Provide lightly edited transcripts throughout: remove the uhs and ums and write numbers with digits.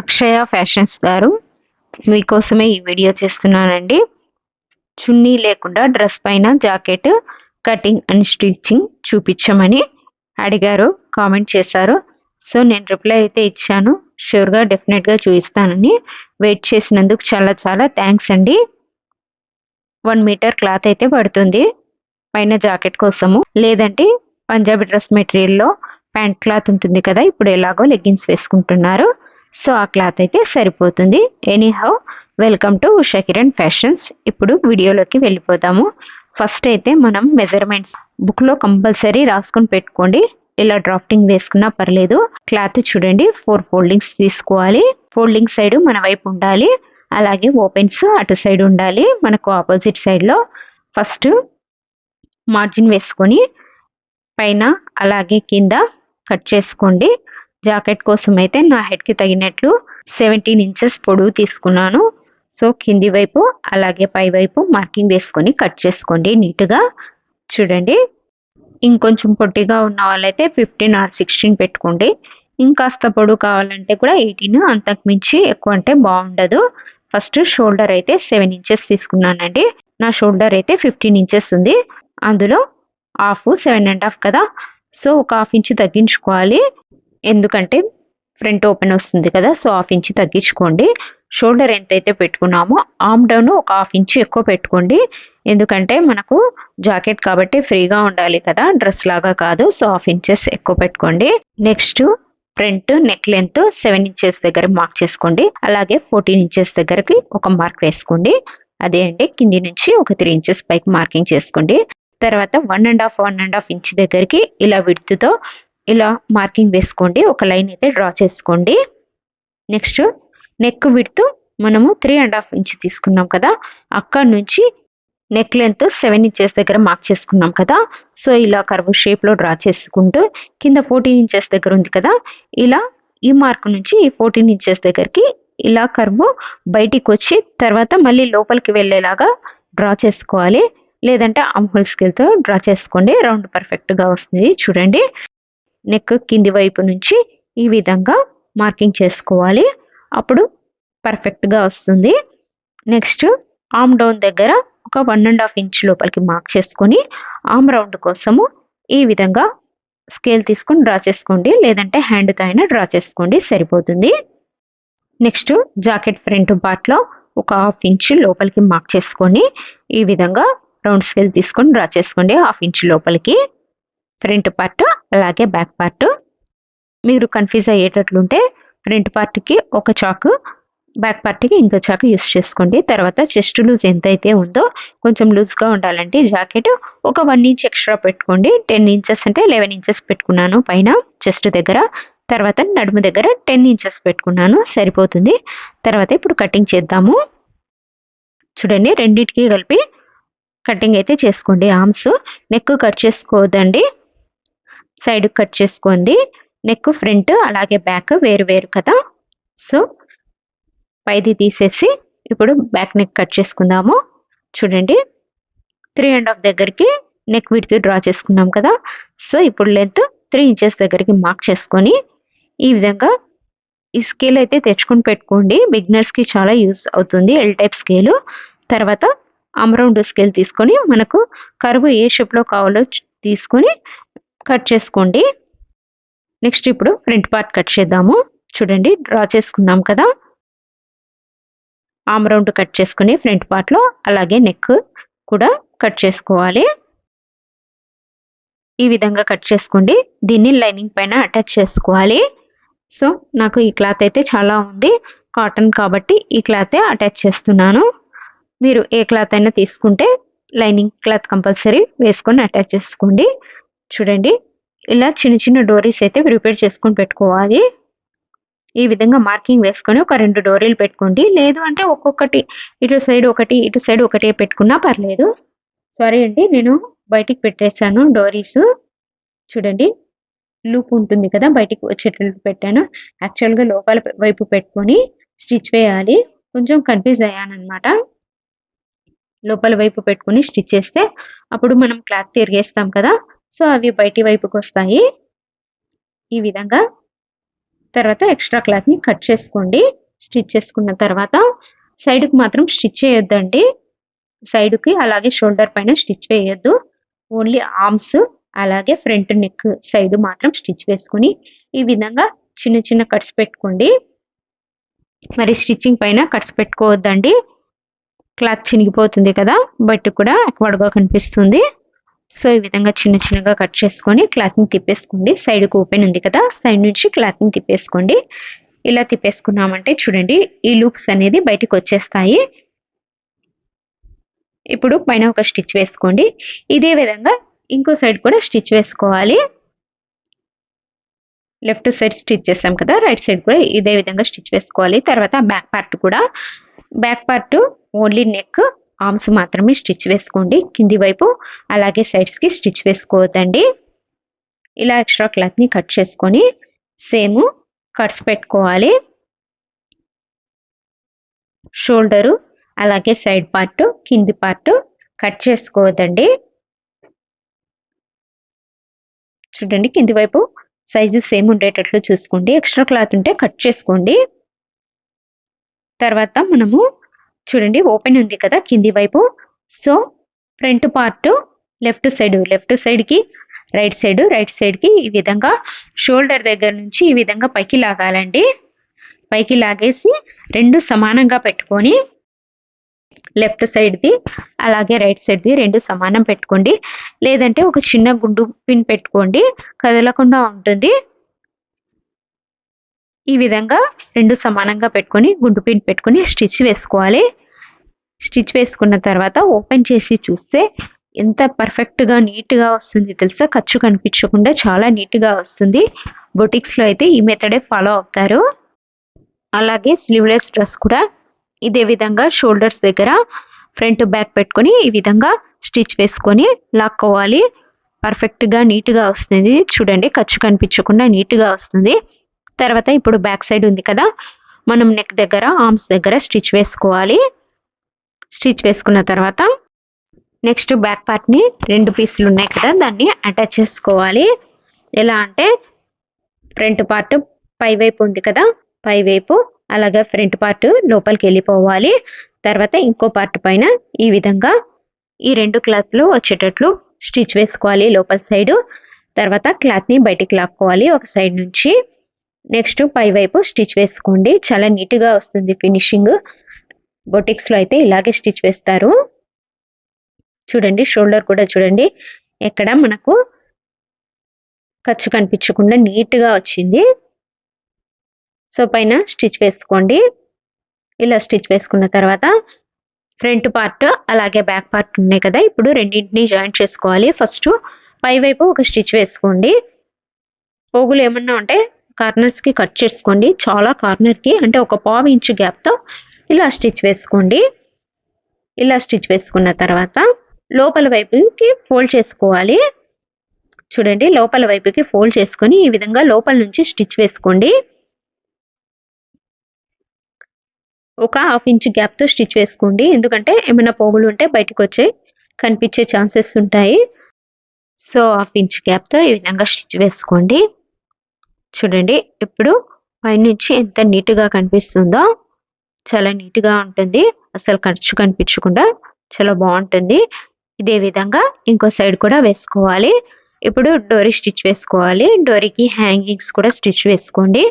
అక్షయ fashions గారు మీకోసమే ఈ వీడియో చేస్తున్నానండి. చున్నీ లేకుండా డ్రెస్ పైన జాకెట్ కటింగ్ అండ్ స్టిచ్చింగ్ చూపించమని అడిగారు, కామెంట్ చేశారు. సో నేను రిప్లై అయితే ఇచ్చాను. షూర్గా డెఫినెట్గా చూపిస్తానని. వెయిట్ చేసినందుకు చాలా చాలా థ్యాంక్స్ అండి. 1 మీటర్ క్లాత్ అయితే పడుతుంది పైన జాకెట్ కోసము. లేదంటే పంజాబీ డ్రెస్ మెటీరియల్లో ప్యాంట్ క్లాత్ ఉంటుంది కదా, ఇప్పుడు ఎలాగో లెగ్గిన్స్ వేసుకుంటున్నారు, సో ఆ క్లాత్ అయితే సరిపోతుంది. Anyhow, welcome to Usha Kiran fashions. ఇప్పుడు వీడియోలోకి వెళ్ళిపోతాము. ఫస్ట్ అయితే మనం మెజర్మెంట్స్ బుక్లో కంపల్సరీ రాసుకొని పెట్టుకోండి. ఇలా డ్రాఫ్టింగ్ వేసుకున్నా పర్లేదు. క్లాత్ చూడండి, 4 ఫోల్డింగ్స్ తీసుకోవాలి. ఫోల్డింగ్ సైడ్ మన వైపు ఉండాలి, అలాగే ఓపెన్స్ అటు సైడ్ ఉండాలి. మనకు ఆపోజిట్ సైడ్లో ఫస్ట్ మార్జిన్ వేసుకొని పైన అలాగే కింద కట్ చేసుకోండి. జాకెట్ కోసం అయితే నా హెడ్కి తగినట్లు 17 ఇంచెస్ పొడవు తీసుకున్నాను. సో కింది వైపు అలాగే పై వైపు మార్కింగ్ వేసుకొని కట్ చేసుకోండి నీట్గా. చూడండి, ఇంకొంచెం పొట్టిగా ఉన్న వాళ్ళైతే 15 ఆర్ 16 పెట్టుకోండి. ఇంకాస్త పొడవు కావాలంటే కూడా 18, అంతకు మించి ఎక్కువ అంటే బాగుండదు. ఫస్ట్ షోల్డర్ అయితే 7 ఇంచెస్ తీసుకున్నానండి. నా షోల్డర్ అయితే 15 ఇంచెస్ ఉంది. అందులో హాఫ్ 7.5 కదా, సో ఒక హాఫ్ ఇంచ్ తగ్గించుకోవాలి. ఎందుకంటే ఫ్రంట్ ఓపెన్ వస్తుంది కదా, సో హాఫ్ ఇంచ్ తగ్గించుకోండి. షోల్డర్ ఎంతైతే పెట్టుకున్నామో ఆర్మ్ డౌన్ ఒక హాఫ్ ఇంచ్ ఎక్కువ పెట్టుకోండి. ఎందుకంటే మనకు జాకెట్ కాబట్టి ఫ్రీగా ఉండాలి కదా, డ్రెస్ లాగా కాదు. సో హాఫ్ ఇంచెస్ ఎక్కువ పెట్టుకోండి. Next front neck length 7 inches దగ్గర మార్క్ చేసుకోండి. అలాగే 14 ఇంచెస్ దగ్గరకి ఒక మార్క్ వేసుకోండి. అదే అంటే కింది నుంచి ఒక 3 ఇంచెస్ పైకి మార్కింగ్ చేసుకోండి. తర్వాత 1.5 ఇంచ్ దగ్గరికి ఇలా విడ్త్తో ఇలా మార్కింగ్ వేసుకోండి. ఒక లైన్ అయితే డ్రా చేసుకోండి. నెక్స్ట్ నెక్ విడ్త్ మనము 3.5 ఇంచ్ తీసుకున్నాం కదా, అక్కడ నుంచి నెక్ లెంత్ 7 ఇంచెస్ దగ్గర మార్క్ చేసుకున్నాం కదా, సో ఇలా కర్వ్ షేప్లో డ్రా చేసుకుంటూ కింద 14 ఇంచెస్ దగ్గర ఉంది కదా, ఇలా ఈ మార్క్ నుంచి ఈ 14 ఇంచెస్ దగ్గరికి ఇలా కర్వ్ బయటికి వచ్చి తర్వాత మళ్ళీ లోపలికి వెళ్ళేలాగా డ్రా చేసుకోవాలి. లేదంటే ఆర్మ్ హోల్ స్కేల్తో డ్రా చేసుకోండి, రౌండ్ పర్ఫెక్ట్గా వస్తుంది. చూడండి, నెక్ కింది వైపు నుంచి ఈ విధంగా మార్కింగ్ చేసుకోవాలి, అప్పుడు పర్ఫెక్ట్గా వస్తుంది. నెక్స్ట్ ఆర్మ్ డౌన్ దగ్గర ఒక 1.5 ఇంచ్ లోపలికి మార్క్ చేసుకొని ఆర్మ్ రౌండ్ కోసము ఈ విధంగా స్కేల్ తీసుకొని డ్రా చేసుకోండి, లేదంటే హ్యాండ్తో అయినా డ్రా చేసుకోండి, సరిపోతుంది. నెక్స్ట్ జాకెట్ ఫ్రంట్ పార్ట్లో ఒక హాఫ్ ఇంచ్ లోపలికి మార్క్ చేసుకొని ఈ విధంగా రౌండ్ స్కేల్ తీసుకొని డ్రా చేసుకోండి. హాఫ్ ఇంచ్ లోపలికి ఫ్రంట్ పార్ట్ అలాగే బ్యాక్ పార్ట్. మీరు కన్ఫ్యూజ్ అయ్యేటట్లుంటే ఫ్రంట్ పార్ట్కి ఒక చాకు, బ్యాక్ పార్ట్కి ఇంకో చాకు యూస్ చేసుకోండి. తర్వాత చెస్ట్ లూజ్ ఎంతైతే ఉందో కొంచెం లూజ్గా ఉండాలంటే జాకెట్ ఒక 1 ఇంచ్ ఎక్స్ట్రా పెట్టుకోండి. 10 ఇంచెస్ అంటే 11 ఇంచెస్ పెట్టుకున్నాను పైన చెస్ట్ దగ్గర. తర్వాత నడుము దగ్గర 10 ఇంచెస్ పెట్టుకున్నాను, సరిపోతుంది. తర్వాత ఇప్పుడు కటింగ్ చేద్దాము. చూడండి, రెండింటికి కలిపి కటింగ్ అయితే చేసుకోండి. ఆర్మ్స్ నెక్ కట్ చేసుకోవద్దండి, సైడ్ కట్ చేసుకోండి. నెక్ ఫ్రంట్ అలాగే బ్యాక్ వేరు వేరు కదా, సో పైది తీసేసి ఇప్పుడు బ్యాక్ నెక్ కట్ చేసుకుందాము. చూడండి, 3.5 దగ్గరికి నెక్ విడ్త్ డ్రా చేసుకున్నాం కదా, సో ఇప్పుడు లెంత్ 3 ఇంచెస్ దగ్గరికి మార్క్ చేసుకొని ఈ విధంగా ఈ స్కేల్ అయితే తెచ్చుకొని పెట్టుకోండి. బిగినర్స్కి చాలా యూస్ అవుతుంది, ఎల్ టైప్ స్కేలు. తర్వాత ఆర్మ్ రౌండ్ స్కేల్ తీసుకొని మనకు కర్వ్ ఏ షేప్లో కావాలో తీసుకొని కట్ చేసుకోండి. నెక్స్ట్ ఇప్పుడు ఫ్రంట్ పార్ట్ కట్ చేద్దాము. చూడండి, డ్రా చేసుకున్నాం కదా, ఆర్మ్ రౌండ్ కట్ చేసుకుని ఫ్రంట్ పార్ట్లో అలాగే నెక్ కూడా కట్ చేసుకోవాలి. ఈ విధంగా కట్ చేసుకోండి. దీన్ని లైనింగ్ పైన అటాచ్ చేసుకోవాలి. సో నాకు ఈ క్లాత్ అయితే చాలా ఉంది, కాటన్ కాబట్టి ఈ క్లాతే అటాచ్ చేస్తున్నాను. మీరు ఏ క్లాత్ అయినా తీసుకుంటే లైనింగ్ క్లాత్ కంపల్సరీ వేసుకొని అటాచ్ చేసుకోండి. చూడండి, ఇలా చిన్న చిన్న డోరీస్ అయితే ప్రిపేర్ చేసుకొని పెట్టుకోవాలి. ఈ విధంగా మార్కింగ్ వేసుకొని ఒక 2 డోరీలు పెట్టుకోండి. లేదు అంటే ఒక్కొక్కటి ఇటు సైడ్ ఒకటి ఇటు సైడ్ ఒకటే పెట్టుకున్నా పర్లేదు. సారీ అండి, నేను బయటికి పెట్టేశాను డోరీస్. చూడండి, లూప్ ఉంటుంది కదా, బయటికి వచ్చేటట్టు పెట్టాను. యాక్చువల్గా లోపల వైపు పెట్టుకొని స్టిచ్ వేయాలి. కొంచెం కన్ఫ్యూజ్ అయ్యానమాట. లోపల వైపు పెట్టుకొని స్టిచ్ చేస్తే అప్పుడు మనం క్లాత్ తిరిగేస్తాం కదా, సో అవి బయటి వైపుకి వస్తాయి. ఈ విధంగా తర్వాత ఎక్స్ట్రా క్లాత్ని కట్ చేసుకోండి. స్టిచ్ చేసుకున్న తర్వాత సైడ్కి మాత్రం స్టిచ్ చేయొద్దండి. సైడ్కి అలాగే షోల్డర్ పైన స్టిచ్ వేయొద్దు. ఓన్లీ ఆర్మ్స్ అలాగే ఫ్రంట్ నెక్ సైడ్ మాత్రం స్టిచ్ వేసుకొని ఈ విధంగా చిన్న చిన్న కట్స్ పెట్టుకోండి. మరి స్టిచ్చింగ్ పైన కట్స్ పెట్టుకోవద్దండి, క్లాత్ చినిగిపోతుంది కదా, బట్టి కూడా అక్వర్డ్గా కనిపిస్తుంది. సో ఈ విధంగా చిన్న చిన్నగా కట్ చేసుకొని క్లాత్ని తిప్పేసుకోండి. సైడ్కి ఓపెన్ ఉంది కదా, సైడ్ నుంచి క్లాత్ని తిప్పేసుకోండి. ఇలా తిప్పేసుకున్నామంటే చూడండి ఈ లూప్స్ అనేది బయటికి వచ్చేస్తాయి. ఇప్పుడు పైన ఒక స్టిచ్ వేసుకోండి. ఇదే విధంగా ఇంకో సైడ్ కూడా స్టిచ్ వేసుకోవాలి. లెఫ్ట్ సైడ్ స్టిచ్ చేసాం కదా, రైట్ సైడ్ కూడా ఇదే విధంగా స్టిచ్ వేసుకోవాలి. తర్వాత back part only neck arms మాత్రమే స్టిచ్ వేసుకోండి. కింది వైపు అలాగే సైడ్స్కి స్టిచ్ వేసుకోవద్దండి. ఇలా ఎక్స్ట్రా క్లాత్ని కట్ చేసుకొని సేమ్ కట్స్ పెట్టుకోవాలి. షోల్డరు అలాగే సైడ్ పార్ట్ కింది పార్ట్ కట్ చేసుకోవద్దండి. చూడండి కింది వైపు సైజు సేమ్ ఉండేటట్లు చూసుకోండి. ఎక్స్ట్రా క్లాత్ ఉంటే కట్ చేసుకోండి. తర్వాత మనము చూడండి ఓపెన్ ఉంది కదా కింది వైపు, సో ఫ్రంట్ పార్ట్ లెఫ్ట్ సైడ్కి రైట్ సైడ్కి ఈ విధంగా షోల్డర్ దగ్గర నుంచి ఈ విధంగా పైకి లాగాలండి. పైకి లాగేసి రెండు సమానంగా పెట్టుకొని లెఫ్ట్ సైడ్ది అలాగే రైట్ సైడ్ది రెండు సమానం పెట్టుకోండి. లేదంటే ఒక చిన్న గుండు పిన్ పెట్టుకోండి, కదలకుండా ఉంటుంది. ఈ విధంగా రెండు సమానంగా పెట్టుకొని గుండు పిన్ పెట్టుకొని స్టిచ్ వేసుకోవాలి. స్టిచ్ వేసుకున్న తర్వాత ఓపెన్ చేసి చూస్తే ఎంత పర్ఫెక్ట్గా నీట్గా వస్తుంది తెలుసా, ఖర్చు కనిపించకుండా చాలా నీట్గా వస్తుంది. బొటిక్స్లో అయితే ఈ మెథడే ఫాలో అవుతారు. అలాగే స్లీవ్లెస్ డ్రెస్ కూడా ఇదే విధంగా షోల్డర్స్ దగ్గర ఫ్రంట్ బ్యాక్ పెట్టుకొని ఈ విధంగా స్టిచ్ వేసుకొని లాక్కోవాలి. పర్ఫెక్ట్గా నీట్గా వస్తుంది. చూడండి ఖర్చు కనిపించకుండా నీట్గా వస్తుంది. తర్వాత ఇప్పుడు బ్యాక్ సైడ్ ఉంది కదా, మనం నెక్ దగ్గర ఆర్మ్స్ దగ్గర స్టిచ్ వేసుకోవాలి. స్టిచ్ వేసుకున్న తర్వాత నెక్స్ట్ బ్యాక్ పార్ట్ని రెండు పీసులు ఉన్నాయి కదా దాన్ని అటాచ్ చేసుకోవాలి. ఎలా అంటే ఫ్రంట్ పార్ట్ పై వైపు ఉంది కదా, పై వైపు అలాగే ఫ్రంట్ పార్ట్ లోపలికి వెళ్ళిపోవాలి. తర్వాత ఇంకో పార్ట్ పైన ఈ విధంగా ఈ రెండు క్లాత్లు వచ్చేటట్లు స్టిచ్ వేసుకోవాలి లోపల సైడ్. తర్వాత క్లాత్ని బయటికి లాక్కోవాలి ఒక సైడ్ నుంచి. నెక్స్ట్ పై వైపు స్టిచ్ వేసుకోండి. చాలా నీట్గా వస్తుంది ఫినిషింగ్. బొటిక్స్లో అయితే ఇలాగే స్టిచ్ వేస్తారు. చూడండి షోల్డర్ కూడా చూడండి ఎక్కడ మనకు ఖర్చు కనిపించకుండా నీట్గా వచ్చింది. సో పైన స్టిచ్ వేసుకోండి. ఇలా స్టిచ్ వేసుకున్న తర్వాత ఫ్రంట్ పార్ట్ అలాగే బ్యాక్ పార్ట్ ఉన్నాయి కదా, ఇప్పుడు రెండింటిని జాయిన్ చేసుకోవాలి. ఫస్ట్ పై వైపు ఒక స్టిచ్ వేసుకోండి. పోగులు ఏమన్నా ఉంటే కార్నర్స్కి కట్ చేసుకోండి. చాలా కార్నర్కి అంటే ఒక 1/2 ఇంచు గ్యాప్తో ఇలా స్టిచ్ వేసుకోండి. ఇలా స్టిచ్ వేసుకున్న తర్వాత లోపల వైపుకి ఫోల్డ్ చేసుకోవాలి. చూడండి లోపల వైపుకి ఫోల్డ్ చేసుకొని ఈ విధంగా లోపల నుంచి స్టిచ్ వేసుకోండి. ఒక 1/2 ఇంచు గ్యాప్తో స్టిచ్ వేసుకోండి, ఎందుకంటే ఏమైనా పోగులు ఉంటే బయటకు వచ్చే కనిపించే ఛాన్సెస్ ఉంటాయి. సో 1/2 ఇంచు గ్యాప్తో ఈ విధంగా స్టిచ్ వేసుకోండి. చూడండి ఇప్పుడు పైనుంచి ఎంత నీట్గా కనిపిస్తుందో, చాలా నీట్గా ఉంటుంది. అసలు ఖర్చు కనిపించకుండా చాలా బాగుంటుంది. ఇదే విధంగా ఇంకో సైడ్ కూడా వేసుకోవాలి. ఇప్పుడు డోరీ స్టిచ్ వేసుకోవాలి. డోరీకి హ్యాంగింగ్స్ కూడా స్టిచ్ వేసుకోండి.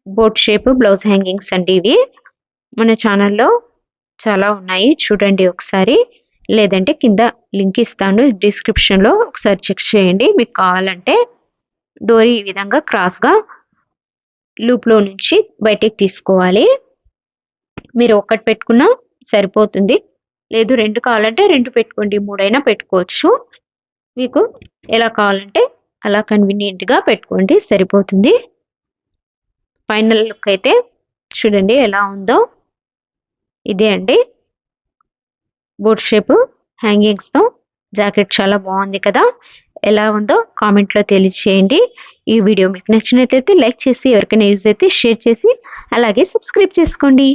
బోట్ షేప్ బ్లౌజ్ హ్యాంగింగ్స్ అండి ఇవి. మన ఛానల్లో చాలా ఉన్నాయి, చూడండి ఒకసారి. లేదంటే కింద లింక్ ఇస్తాను డిస్క్రిప్షన్లో, ఒకసారి చెక్ చేయండి మీకు కావాలంటే. డోరీ ఈ విధంగా క్రాస్గా లూప్లో నుంచి బయటికి తీసుకోవాలి. మీరు ఒకటి పెట్టుకున్నా సరిపోతుంది, లేదు రెండు కావాలంటే రెండు పెట్టుకోండి, మూడైనా పెట్టుకోవచ్చు. మీకు ఎలా కావాలంటే అలా కన్వీనియంట్గా పెట్టుకోండి, సరిపోతుంది. ఫైనల్ లుక్ అయితే చూడండి ఎలా ఉందో. ఇదే అండి బోట్ షేప్ హ్యాంగింగ్స్తో జాకెట్, చాలా బాగుంది కదా. ఎలా ఉందో కామెంట్లో తెలియజేయండి. ఈ వీడియో మీకు నచ్చినట్లయితే లైక్ చేసి, ఎవరికైనా యూజ్ అయితే షేర్ చేసి, అలాగే సబ్స్క్రైబ్ చేసుకోండి.